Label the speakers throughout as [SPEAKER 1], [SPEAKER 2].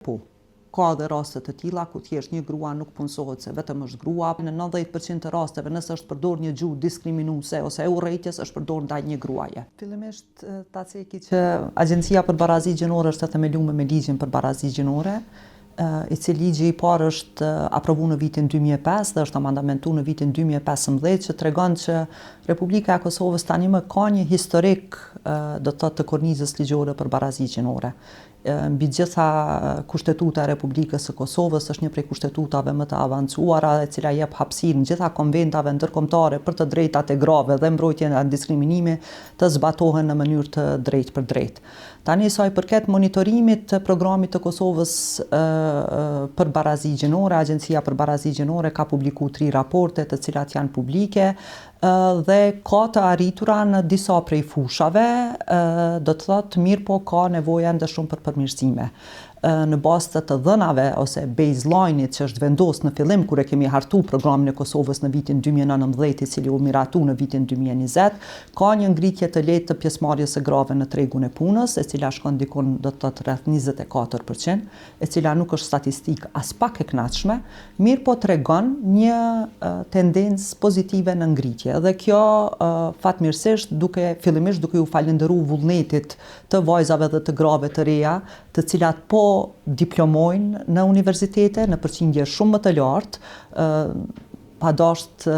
[SPEAKER 1] Po, ka dhe raste të tilla ku thjesht një grua nuk punësohet se vetëm është grua. Në 90% të rasteve nëse është përdor një gjuhë diskriminuese ose e urrëties është përdor ndaj një gruaje. Fillimisht ta ceki që Agjencia për Barazi Gjinore është themeluar me ligjin për barazi gjinore, i cili ligji i parë është aprovuar në vitin 2005 dhe është amandamentuar në vitin 2015 që tregon që Republika e Kosovës tani më ka një historik do të thotë të kornizës ligjore për barazi gjinore. Mbi gjitha kushtetuta e Republikës së Kosovës është një prej kushtetutave më të avancuara e cila jep hapësirë në gjitha konventave ndërkombëtare për të drejtat e grave dhe mbrojtjen nga diskriminimi të zbatohen në mënyrë të drejtë për drejtë. Tani sa i përket monitorimit të programit të Kosovës për barazi gjinore, Agjencia për Barazi Gjinore ka publikuar 3 raporte të cilat janë publike dhe ka të arritura në disa prej fushave, do të thotë mirë po ka nevojë ende shumë për përmirësime. Në bazë të dhënave ose baseline-it që është vendosur në fillim kur e kemi hartuar programin e Kosovës në vitin 2019 i cili u miratu në vitin 2020, ka një ngritje të lehtë të pjesëmarrjes së grave në tregun e punës, e cila shkon dikon do të thotë rreth 24%, e cila nuk është statistikë as pak e kënaqshme, mirë po tregon një tendencë pozitive në ngritje. Dhe kjo fatmirësisht fillimisht duke u falendëruar vullnetit të vajzave dhe të grave të reja, të cilat po diplomojnë në universitete në përqindje shumë më të lartë, pa dashur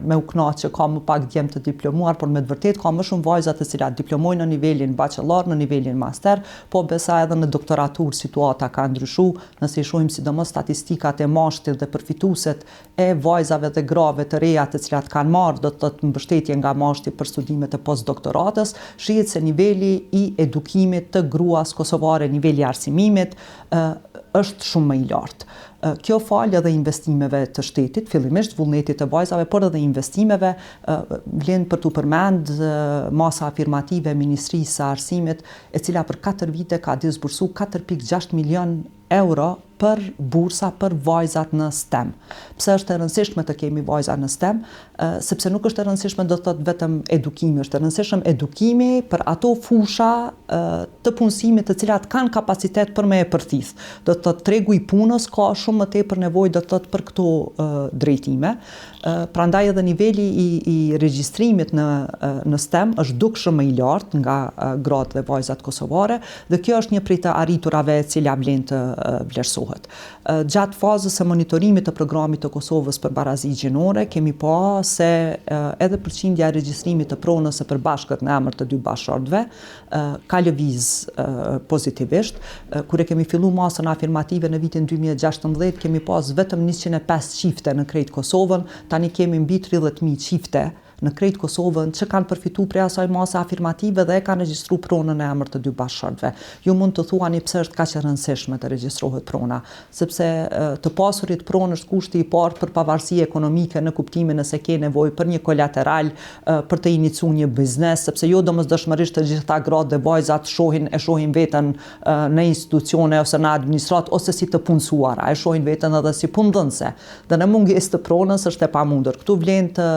[SPEAKER 1] me u kënaqë që ka më pak djemë të diplomuar, por me të vërtetë ka më shumë vajza të cilat diplomojnë në nivelin bachelor, në nivelin master, po besa edhe në doktoratur situata ka ndryshuar, nëse i shohim sidomos statistikat e mashtit dhe përfituesit e vajzave dhe grave të reja të cilat kanë marrë do të thotë mbështetje nga mashti për studimet e postdoktoratës, shihet se niveli i edukimit të gruas kosovare, niveli i arsimimit është shumë më i lartë. Kjo falë edhe investimeve të shtetit, fillimisht vullnetit të vajzave, por edhe investimeve, vlen për t'u përmend masa afirmative e Ministrisë së Arsimit, e cila për 4 vite ka disbursuar 4.6 milion euro për bursa për vajzat në STEM. Pse është e rëndësishme të kemi vajza në STEM? Sepse nuk është e rëndësishme do të thotë vetëm edukimi, është e rëndësishëm edukimi për ato fusha të punësimit të cilat kanë kapacitet për me e përthith. Do të thotë tregu i punës ka shumë më tepër nevojë do të thotë për këto drejtime. Prandaj edhe niveli i regjistrimit në STEM është dukshëm më i lartë nga gratë dhe vajzat kosovare dhe kjo është një prej të arriturave e cila vlen të vlerësohet. Gjatë fazës së monitorimit të programit të Kosovës për barazi gjinore, kemi pa se edhe përqindja e regjistrimit të pronës së përbashkët në emër të 2 bashkëshortëve ka lëviz pozitivisht. Kur e kemi filluar masën afirmative në vitin 2016, kemi pas vetëm 105 çifte në krejt Kosovën, tani kemi mbi 30.000 çifte në krejt Kosovën që kanë përfituar prej asaj mase afirmative dhe e kanë regjistruar pronën në emër të 2 bashkëshortëve. Ju mund të thuani pse është kaq e rëndësishme të regjistrohet prona, sepse të pasurit pronë është kushti i parë për pavarësi ekonomike në kuptimin nëse ke nevojë për një kolateral për të iniciuar një biznes, sepse jo domosdoshmërisht të gjitha gratë dhe vajzat e shohin veten në institucione ose në administratë ose si të punësuara, e shohin veten edhe si punëdhënëse. Dhe në mungesë të pronës është e pamundur. Këtu vlen të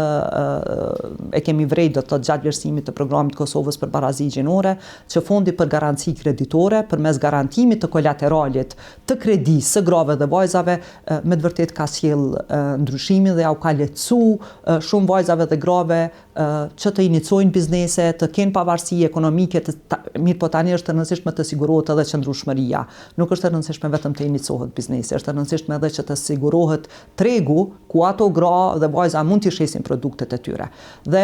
[SPEAKER 1] e kemi vrejt do të thotë gjatë vlerësimit të programit Kosovës për barazi gjinore, që fondi për garanci kreditore përmes garantimit të kolateralit të kredisë së grave dhe vajzave me të vërtet ka sjell ndryshimin dhe au ka lehtësuar shumë vajzave dhe grave që të iniciojnë biznese, të kenë pavarësi ekonomike, mirë po tani është e rëndësishme të sigurohet edhe qëndrueshmëria. Nuk është e rëndësishme vetëm të inicijohet biznesi, është e rëndësishme edhe që të sigurohet tregu ku ato gra dhe vajza mund të shesin produktet e tyre. Dhe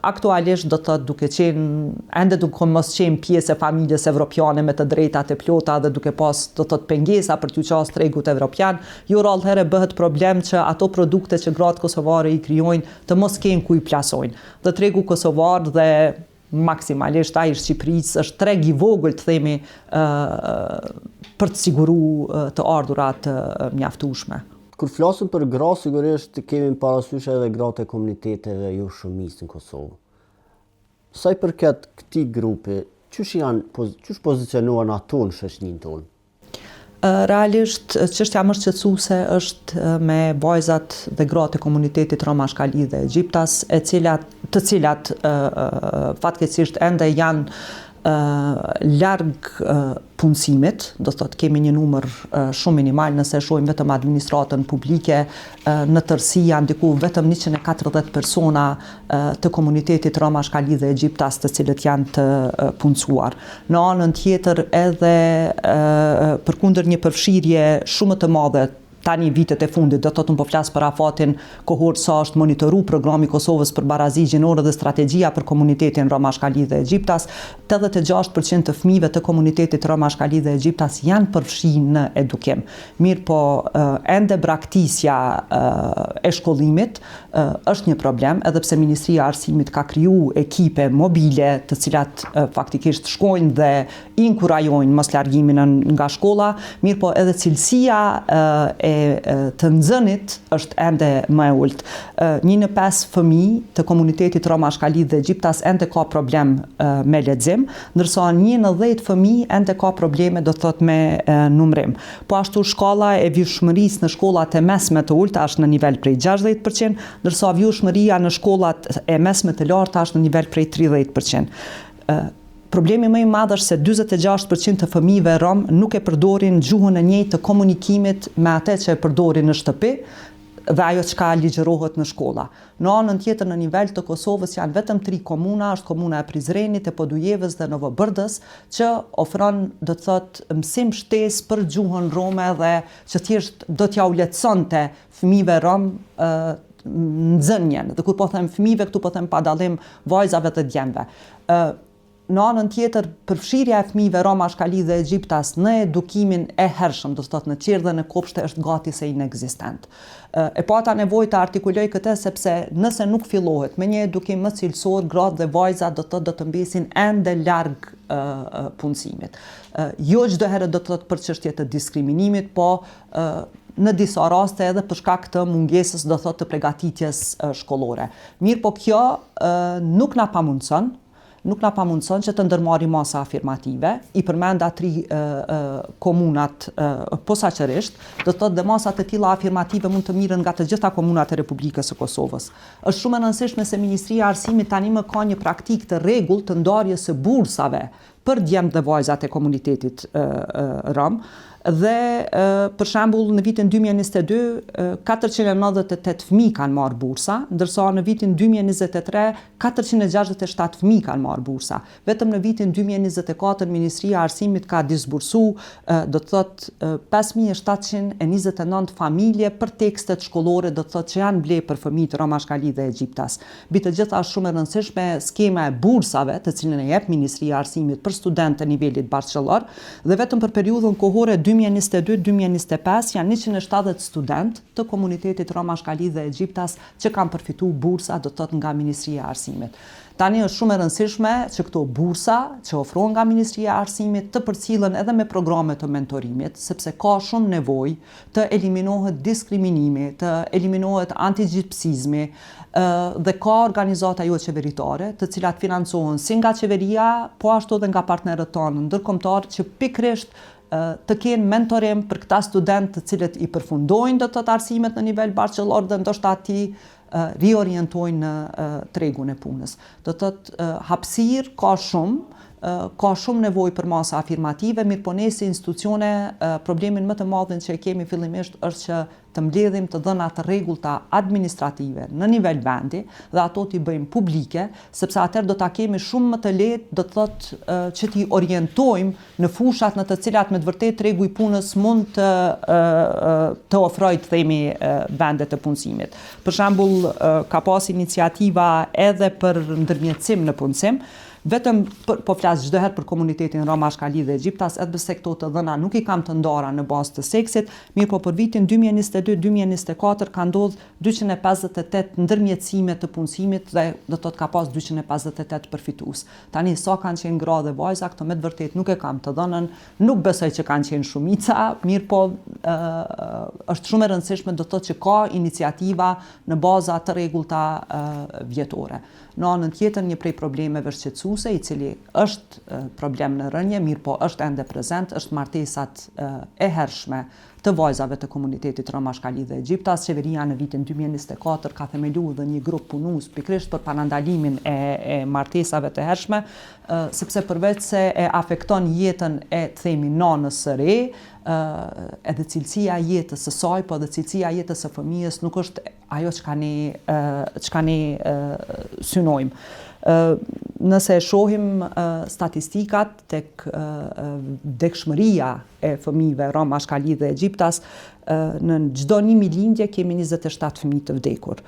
[SPEAKER 1] aktualisht do të thotë duke mos qenë pjesë e familjes evropiane me të drejtat e plota dhe duke pas do të thotë pengesa për t'u qasë tregut evropian, jo rallë herë bëhet problem që ato produkte që gratë kosovare i krijojnë të mos kenë ku i plasojnë. Dhe tregu kosovar dhe maksimalisht ai i Shqipërisë është treg i vogël të themi për të siguruar të ardhurat mjaftueshme.
[SPEAKER 2] Kur flasim për gra, sigurisht kemi parasysh edhe gratë e komuniteteve jo shumicë në Kosovë. Sa i përket këtij grupi, çush pozicionohen ato në shoqërinë tonë?
[SPEAKER 1] Realisht, çështja më shqetësuese është me vajzat dhe gratë e komunitetit Roma Shkali dhe Egjiptas, të cilat fatkeqësisht ende janë larg punësimit, do thotë kemi një numër shumë minimal nëse shohim vetëm administratën publike, në tërësi janë diku vetëm 140 persona të komunitetit Roma Shkali dhe Egjiptas të cilët janë të punësuar. Në anën tjetër edhe përkundër një përfshirje shumë të madhe tani vitet e fundit, do të thotë unë po flas për afatin kohor sa është monitoru programi Kosovës për barazi gjinore dhe strategjia për komunitetin Roma Shkali dhe Egjiptas, 86% të fëmijëve të komunitetit Roma Shkali dhe Egjiptas janë përfshirë në edukim. Mirë po, ende braktisja e shkollimit është një problem, edhe pse Ministria e Arsimit ka kriju ekipe mobile të cilat faktikisht shkojnë dhe inkurajojnë mos largimin nga shkolla, mirë po edhe cilësia të nxënit është ende më e ulët. 1 në 5 fëmijë të komunitetit Roma Shkali dhe Egjiptas ende ka problem me lexim, ndërsa 1 në 10 fëmijë ende ka probleme do thot me numrim. Po ashtu shkalla e vjushmërisë në shkollat e mesme të ulta është në nivel prej 60%, ndërsa vjushmëria në shkollat e mesme të larta është në nivel prej 30%. Problemi më i madh është se 46% të fëmijëve rom nuk e përdorin gjuhën e njëjtë të komunikimit me atë që e përdorin në shtëpi dhe ajo çka ligjërohet në shkolla. Në anën tjetër në nivel të Kosovës janë vetëm 3 komuna, është komuna e Prizrenit, e Podujevës dhe Novobërdës, që ofron do të thotë mësim shtesë për gjuhën rome dhe që thjesht do t'ja u lehtësonte fëmijëve rom nxënjen. Dhe kur po them fëmijëve, këtu po them pa dallim vajzave dhe djemve. Në anën tjetër, përfshirja e fëmijëve Roma Shkali dhe Egjiptas në edukimin e hershëm, do të thotë në qirë dhe në kopshte, është gati se inekzistent. E pata nevojë të artikuloj këtë sepse nëse nuk fillohet me një edukim më cilësor, gratë dhe vajzat do të mbesin ende larg punësimit. Jo çdo herë do të thotë për çështje të diskriminimit, po në disa raste edhe për shkak të mungesës do thotë të përgatitjes shkollore. Mirë po kjo nuk na pamundson që të ndërmarrim masa afirmative, i përmenda 3 komunat posaçërisht, do të thotë dhe masat e tilla afirmative mund të mirën nga të gjitha komunat e Republikës së Kosovës. Është shumë e rëndësishme se Ministria e Arsimit tani më ka një praktikë të rregullt të ndarjes së bursave për djemt dhe vajzat e komunitetit rom. Dhe për shembull në vitin 2022 498 fëmijë kanë marrë bursa, ndërsa në vitin 2023 467 fëmijë kanë marrë bursa. Vetëm në vitin 2024 Ministria e Arsimit ka disbursuar do të thotë 5729 familje për tekstet shkollore, do të thotë që janë ble për fëmijët Roma Shkali dhe Egjiptas. Mbi të gjitha është shumë e rëndësishme skema e bursave, të cilën e jep Ministria e Arsimit për studentë të nivelit bachelor, dhe vetëm për periudhën kohore 2022-2025 janë 170 student të komunitetit Roma Shkali dhe Egjiptas që kanë përfituar bursa do të thotë nga Ministria e Arsimit. Tani është shumë e rëndësishme që këto bursa që ofrohen nga Ministria e Arsimit të përcillen edhe me programe të mentorimit, sepse ka shumë nevojë të eliminohet diskriminimi, të eliminohet antigjipsizmi, dhe ka organizata jo qeveritare, të cilat financohen si nga qeveria, po ashtu edhe nga partnerët tonë ndërkombëtar që pikërisht të kenë mentorim për këta studentë të cilët i përfundojnë do të thotë arsimet në nivel bachelor dhe ndoshta ati riorientojnë në tregun e punës. Do të thotë hapësirë ka shumë nevojë për masa afirmative, mirë po ne si institucione problemin më të madhin që e kemi fillimisht është që të mbledhim të dhëna të rregullta administrative në nivel vendi dhe ato t'i bëjmë publike, sepse atëherë do ta kemi shumë më të lehtë, do të thotë që t'i orientojmë në fushat në të cilat me të vërtetë tregu i punës mund të ofrojë të themi vendet të punësimit. Për shembull, ka pas iniciativa edhe për ndërmjetësim në punësim. Vetëm po flas çdo herë për komunitetin Roma Shkali dhe Egjiptas, edhe pse këto të dhëna nuk i kam të ndara në bazë të seksit, mirë po për vitin 2022-2024 ka ndodhur 258 ndërmjetësime të punësimit dhe do të thotë ka pas 258 përfitues. Tani sa kanë qenë gra dhe vajza, këto me të vërtetë nuk e kam të dhënën, nuk besoj që kanë qenë shumica, mirë po është shumë e rëndësishme do të thotë që ka iniciativa në baza të rregullta vjetore. Në anën tjetër, një prej problemeve shqetësuese martuese, i cili është problem në rënje, mirë po është ende prezent, është martesat e hershme të vajzave të komunitetit Roma Shkali dhe Egjiptas. Qeveria në vitin 2024 ka themelu dhe një grup punues pikërisht për parandalimin e martesave të hershme, sepse përveç se e afekton jetën e themi nanës së re, edhe cilësia jetës së saj, po edhe cilësia jetës së fëmijës nuk është ajo çka ne synojmë. Nëse shohim statistikat tek vdekshmëria e fëmijëve Roma Shkali dhe Egjiptas, në çdo 1.000 lindje kemi 27 fëmijë të vdekur.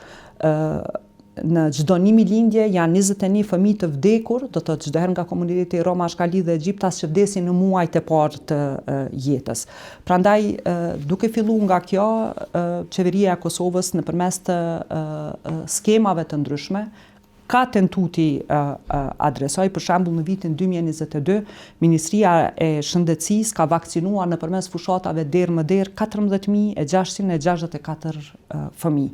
[SPEAKER 1] Në çdo 1.000 lindje janë 21 fëmijë të vdekur, do të thotë çdo herë nga komuniteti Roma Shkali dhe Egjiptas që vdesin në muajt e parë të jetës. Prandaj, duke filluar nga kjo, qeveria e Kosovës nëpërmes të skemave të ndryshme ka tentuti adresoj, për shembull në vitin 2022, Ministria e Shëndetësisë ka vakcinuar nëpërmes fushatave derë më derë 14.664 fëmijë.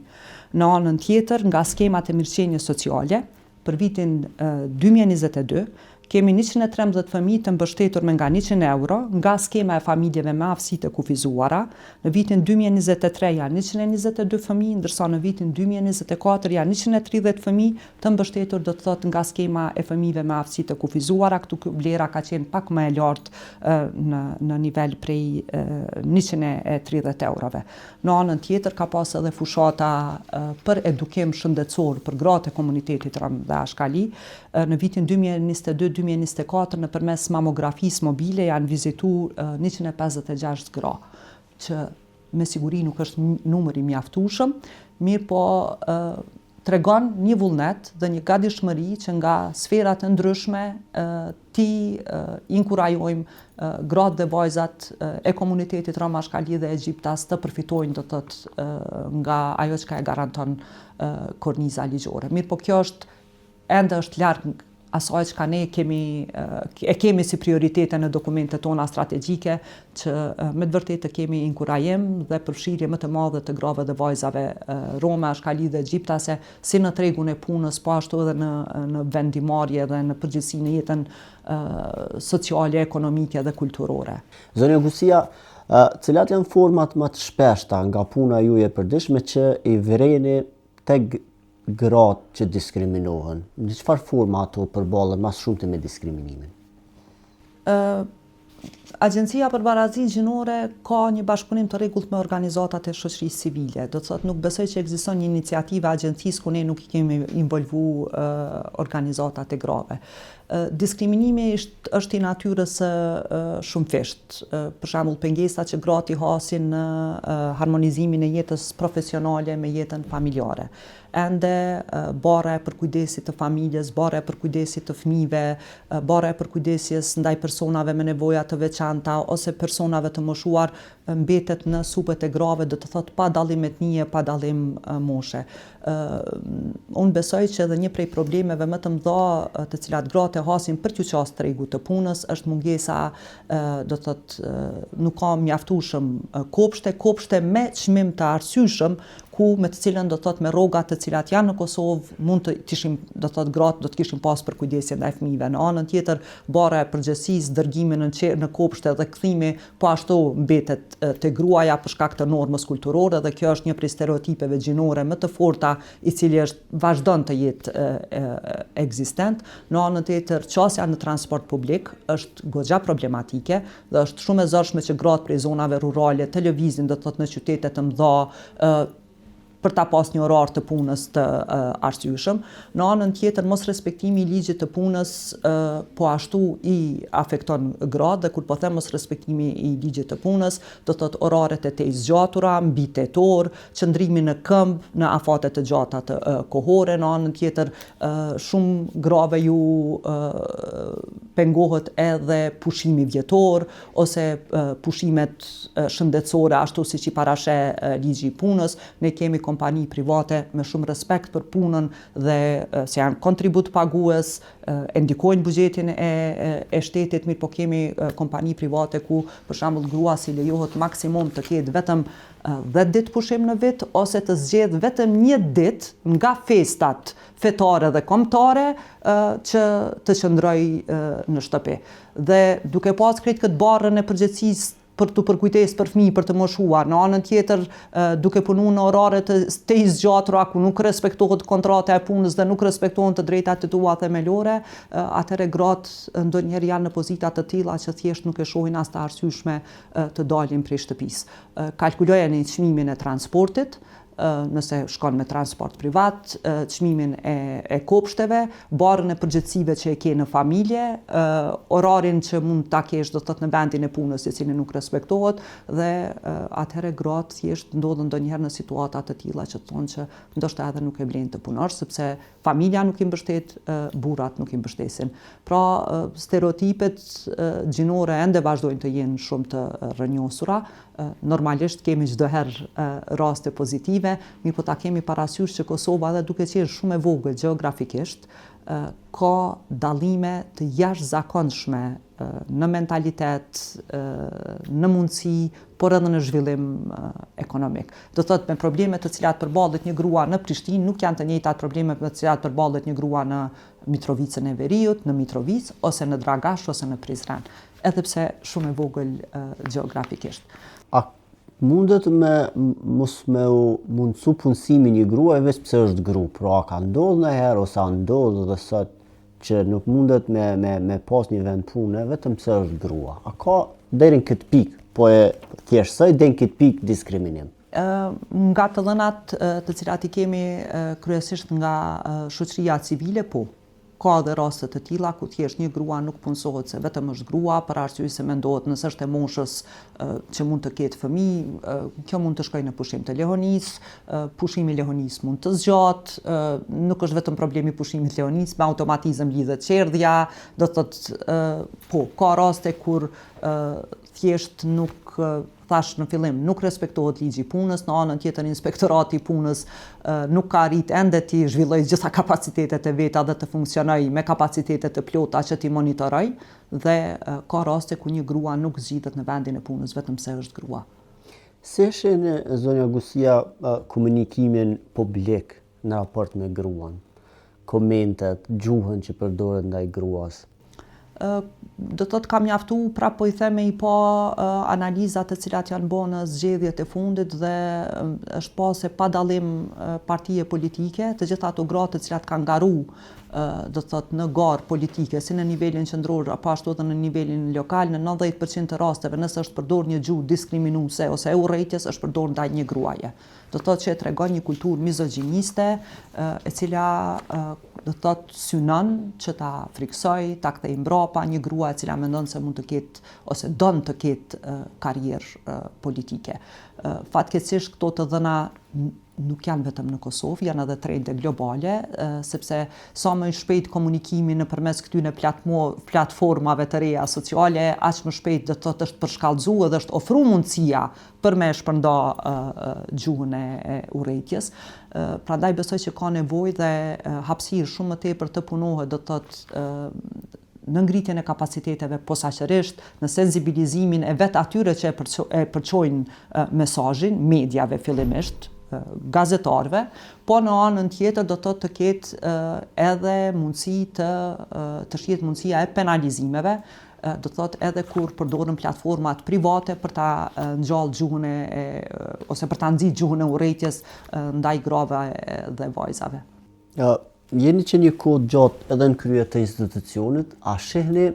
[SPEAKER 1] Në anën tjetër, nga skemat e mirëqenies sociale, për vitin 2022, kemi 113 fëmijë të mbështetur me nga 100 euro nga skema e familjeve me aftësi të kufizuara. Në vitin 2023 janë 122 fëmijë, ndërsa në vitin 2024 janë 130 fëmijë të mbështetur, do të thotë nga skema e fëmijëve me aftësi të kufizuara. Këtu vlera ka qenë pak më e lartë në nivel prej 130 eurove. Në anën tjetër ka pas edhe fushata për edukim shëndetësor për gratë e komunitetit Rom dhe Ashkali. Në vitin 2022-2024 nëpërmes mamografisë mobile janë vizituar 156 gra, që me siguri nuk është numër i mjaftueshëm, mirë po tregon një vullnet dhe një gatishmëri që nga sferat të ndryshme ti inkurajojmë gratë dhe vajzat e komunitetit Roma Shkali dhe Egjiptas të përfitojnë, do të thotë, nga ajo që e garanton korniza ligjore. Mirë po kjo ende është larg asaj që ne kemi si prioritete në dokumentet tona strategjike, që me të vërtetë kemi inkurajim dhe përfshirje më të madhe të grave dhe vajzave Roma, Shkali dhe Egjiptase, si në tregun e punës, po ashtu edhe në vendimarrje dhe në përgjithësi në jetën sociale, ekonomike dhe kulturore.
[SPEAKER 2] Zonja Gusia, cilat janë format më të shpeshta nga puna juaj e përditshme që i vëreni tek gratë që diskriminohen? Në çfarë forma ato përballen më shumë me diskriminimin?
[SPEAKER 1] Agjencia për Barazi Gjinore ka një bashkëpunim të rregullt me organizatat e shoqërisë civile. Do të thotë nuk besoj që ekziston një iniciativë agjencisë ku ne nuk i kemi involvu organizatat e grave. Diskriminimi është i natyrës shumëfisht. Për shembull, pengesa që gratë i hasin në harmonizimin e jetës profesionale me jetën familjare. Ende bara e përkujdesit të familjes, bara e përkujdesit të fëmijëve, bara e përkujdesjes ndaj personave me nevoja të veçanta ose personave të moshuar mbetet në supet e grave, do të thotë pa dallim etnie, pa dallim moshe. Unë besoj që edhe një prej problemeve më të mëdha të cilat gratë e hasin për t'u qasë tregut të punës është mungesa, do të thotë, nuk ka mjaftueshëm kopshte me çmim të arsyeshëm, ku me të cilën do të thotë me rrogat të cilat janë në Kosovë mund të ishim, do të thotë, gratë do të kishin pas përkujdesje ndaj fëmijëve. Në anën tjetër, bara e përgjegjësisë, dërgimi në kopshte dhe kthimi po ashtu mbetet te gruaja për shkak të normës kulturore, dhe kjo është një prej stereotipeve gjinore më të forta i cili vazhdon të jetë ekzistent. Në anën tjetër, qasja në transport publik është goxha problematike dhe është shumë e zorshme që gratë prej zonave rurale të lëvizin, do të thotë, në qytete të mëdha për ta pas një orar të punës të arsyeshëm. Në anën tjetër, mos respektimi i ligjit të punës po ashtu i afekton gratë, dhe kur po them mos respektimi i ligjit të punës, do të thotë oraret e tej zgjatura, mbi 8 orë, qëndrimi në këmbë në afate të gjata të kohore. Në anën tjetër, shumë grave ju pengohet edhe pushimi vjetor ose pushimet shëndetësore ashtu siç i parashe ligji i punës. Ne kemi kompani private me shumë respekt për punën dhe se janë kontribut pagues, e ndikojnë buxhetin e shtetit, mirë po kemi kompani private ku për shembull grua si lejohet maksimum të ketë vetëm 10 ditë pushim në vit ose të zgjedh vetëm 1 ditë nga festat fetare dhe kombëtare që të qëndrojë në shtëpi. Dhe duke pas krejt këtë barrën e përgjegjësisë për të përkujtes për fëmijë, për të moshuar, në anën tjetër duke punu në orare të zgjatura ku nuk respektohet kontrata e punës dhe nuk respektohen të drejtat të tua themelore, atëherë gratë ndonjëherë janë në pozita të tilla që thjesht nuk e shohin as të arsyeshme të dalin prej shtëpisë. Kalkulojeni çmimin e transportit, nëse shkon me transport privat, çmimin e kopshteve, barrën e përgjegjësive që e ke në familje, orarin që mund ta kesh do të thotë në vendin e punës i cili nuk respektohet dhe atëherë gratë thjesht ndodhen ndonjëherë në situata të tilla që thonë që ndoshta edhe nuk e vlen të punosh sepse familja nuk i mbështet, burrat nuk i mbështesin. Pra stereotipet gjinore ende vazhdojnë të jenë shumë të rrënjosura. Normalisht kemi çdo herë raste pozitive, mirë po ta kemi parasysh që Kosova edhe duke qenë shumë e vogël gjeografikisht, ka dallime të jashtëzakonshme në mentalitet, në mundësi, por edhe në zhvillim ekonomik. Do thotë me problemet të cilat përballet një grua në Prishtinë nuk janë të njëjtat problemet me të cilat përballet një grua në Mitrovicën e Veriut, në Mitrovicë ose në Dragash ose në Prizren, edhe pse shumë e vogël gjeografikisht.
[SPEAKER 2] A mundet me mos me u mundësu punësimi një grua e veç pse është gru, pra a ka ndodhur ndonjëherë ose a ndodh edhe sot që nuk mundet me pas një vend pune vetëm pse është grua. A ka deri në këtë pikë, po e thjeshtësoj deri në këtë pikë diskriminim?
[SPEAKER 1] Nga të dhënat të cilat i kemi kryesisht nga shoqëria civile, po. Ka dhe raste të tilla ku thjesht një grua nuk punësohet se vetëm është grua për arsye se mendohet nëse është e moshës që mund të ketë fëmijë, kjo mund të shkojë në pushim të lehonisë, pushimi i lehonisë mund të zgjatë, nuk është vetëm problemi pushimit të lehonisë, me automatizëm lidhet çerdhja, do thotë po, ka raste kur thjesht nuk thash në fillim, nuk respektohet ligji i punës, në anën tjetër inspektorati i punës nuk ka arrit ende të zhvillojë gjitha kapacitetet e veta dhe të funksionojë me kapacitete të plota që t'i monitoroj dhe ka raste ku një grua nuk zgjidhet në vendin e punës vetëm se është grua.
[SPEAKER 2] Si e shihni zonja Gusia komunikimin publik në raport me gruan? Komentet, gjuhën që përdoret ndaj gruas?
[SPEAKER 1] Do thotë kam mjaftu, prapë po i them me i pa analizat të cilat janë bërë në zgjedhjet e fundit dhe është pa se pa dallim partije politike, të gjitha ato gra të cilat kanë garu do thotë në garë politike, si në nivelin qendror apo ashtu edhe në nivelin lokal, në 90% të rasteve nëse është përdorur një gjuhë diskriminuese ose e urrëties është përdorur ndaj një gruaje. Do thotë që e tregon një kulturë mizogjiniste e cila do thotë synon që ta friksoj, ta kthej mbrapa një grua e cila mendon se mund të ketë ose don të ketë karrierë politike. Fatkeqësisht këto të dhëna nuk janë vetëm në Kosovë, janë edhe trende globale, sepse sa më shpejt komunikimi nëpërmes këtyre platformave të reja sociale, aq më shpejt do të thotë është përshkallëzuar dhe është ofruar mundësia për me shpërnda gjuhën e urrëties. Prandaj besoj që ka nevojë dhe hapësirë shumë më tepër të punohet, do të thotë në ngritjen e kapaciteteve posaçërisht, në sensibilizimin e vet atyre që e përçojnë mesazhin, mediave fillimisht, gazetarëve, po në anën tjetër do të ketë edhe mundësi të shihet mundësia e penalizimeve, do të thotë edhe kur përdoren platformat private për ta ngjall gjuhën ose për ta nxit gjuhën e urrëties ndaj grave dhe vajzave.
[SPEAKER 2] Jeni që një kohë gjatë edhe në krye të institucionit, a shihni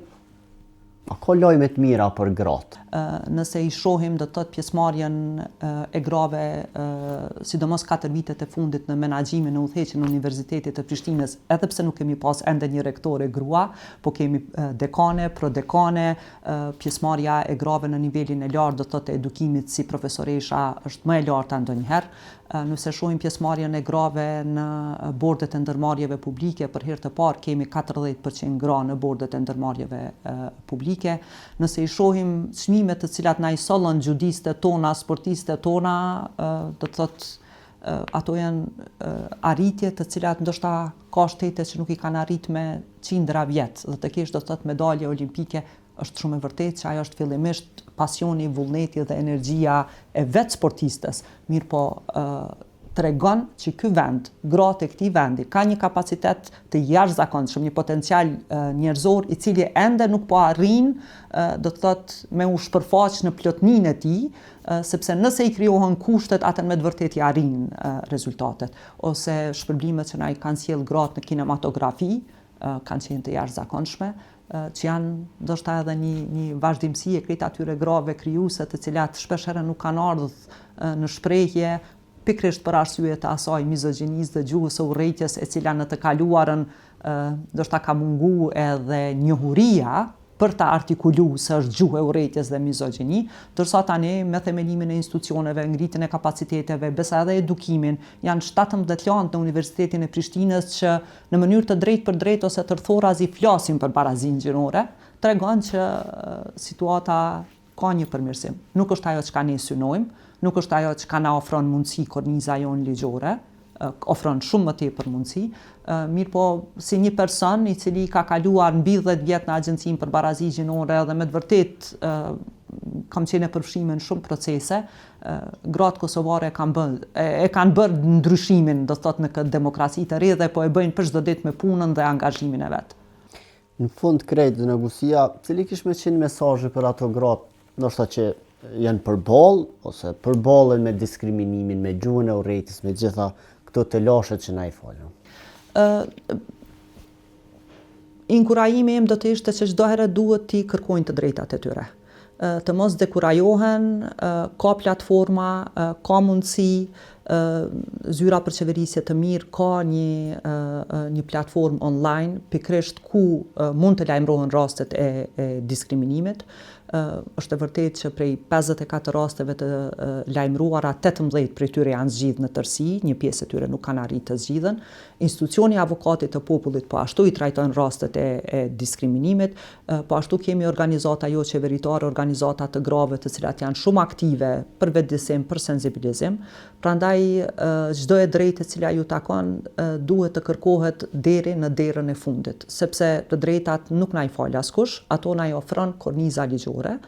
[SPEAKER 2] a ka lajme të mira për gratë?
[SPEAKER 1] Nëse i shohim do të thotë pjesëmarrjen e grave, sidomos 4 vitet e fundit në menaxhimin e udhëheqjes në Universitetit të Prishtinës, edhe pse nuk kemi pas ende një rektore grua, po kemi dekane, prodekane, pjesëmarrja e grave në nivelin e lartë do të thotë edukimit si profesoresha është më e larta ndonjëherë. Nëse shohim pjesëmarrjen e grave në bordet e ndërmarrjeve publike, për herë të parë kemi 40% gra në bordet e ndërmarrjeve publike. Nëse i shohim çmimet të cilat na i sollën xhudiste tona, sportiste tona, do të thotë ato janë arritje të cilat ndoshta ka shtete që nuk i kanë arrit me qindra vjet, dhe të kesh do të thotë medalje olimpike është shumë e vërtetë që ajo është fillimisht pasioni, vullneti dhe energjia e vetë sportistës, mirë po tregon që ky vend, gratë e këtij vendi, ka një kapacitet të jashtëzakonshëm, një potencial njerëzor i cili ende nuk po arrin, do të thotë me u shpërfaq në plotninë e tij, sepse nëse i krijohen kushtet, atën me të vërtetë i arrin rezultatet, ose shpërblimet që na i kanë sjell gratë në kinematografi, kanë qenë të jashtëzakonshme, që janë ndoshta edhe një vazhdimsi e krejt atyre grave krijuese të cilat shpesh herë nuk kanë ardhur në shprehje, pikërisht për arsye të asaj mizogjinisë dhe gjuhës së urrëties e cila në të kaluarën ndoshta ka mungu edhe njohuria për ta artikuluar se është gjuhë e urrëties dhe mizogjini, ndërsa tani me themelimin e institucioneve, ngritjen e kapaciteteve, besa edhe edukimin, janë 17 lanë në Universitetin e Prishtinës që në mënyrë të drejtë për drejtë ose të rthorazi flasin për barazinë gjinore, tregon që situata ka një përmirësim. Nuk është ajo çka ne synojmë, nuk është ajo çka na ofron mundësi korniza jonë ligjore, ofron shumë më tepër mundësi, mirë po si një person i cili ka kaluar mbi 10 vjet në Agjencinë për Barazi Gjinore dhe me të vërtetë kam qenë e përfshirë në shumë procese, gratë kosovare e kanë bërë ndryshimin, do të thotë në këtë demokraci të re dhe po e bëjnë për çdo ditë me punën dhe angazhimin e vet.
[SPEAKER 2] Në fund krejt dhe Gusia, cili kish me qenë mesazhe për ato gratë, ndoshta që janë përballë ose përballën me diskriminimin, me gjuhën e urrëties, me gjitha këto të lashet që na i folëm.
[SPEAKER 1] Inkurajimi im do të ishte që çdo herë duhet t'i kërkojnë të drejtat e tyre. Të mos dekurajohen, ka platforma, ka mundësi, zyra për qeverisje të mirë ka një platformë online, pikërisht ku mund të lajmërohen rastet e diskriminimit. Është e vërtetë që prej 54 rasteve të lajmëruara, 18 prej tyre janë zgjidhur në tërësi, një pjesë e tyre nuk kanë arritur të zgjidhen. Institucioni i Avokatit të Popullit po ashtu i trajton rastet e diskriminimit, po ashtu kemi organizata jo qeveritare, organizata të grave të cilat janë shumë aktive për vetëdijsim, për sensibilizim. Prandaj çdo e drejtë e cila ju takon duhet të kërkohet deri në derën e fundit, sepse të drejtat nuk na i fal askush, ato na i ofron korniza ligjore,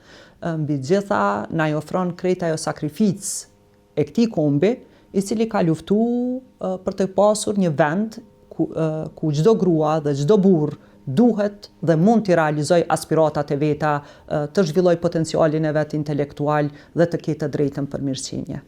[SPEAKER 1] mbi gjitha na i ofron krejt ajo sakrificë e këtij kombi, i cili ka luftu për të pasur një vend ku çdo grua dhe çdo burr duhet dhe mund t'i realizoj aspiratat e veta, të zhvilloj potencialin e vet intelektual dhe të ketë të drejtën për mirëqenie.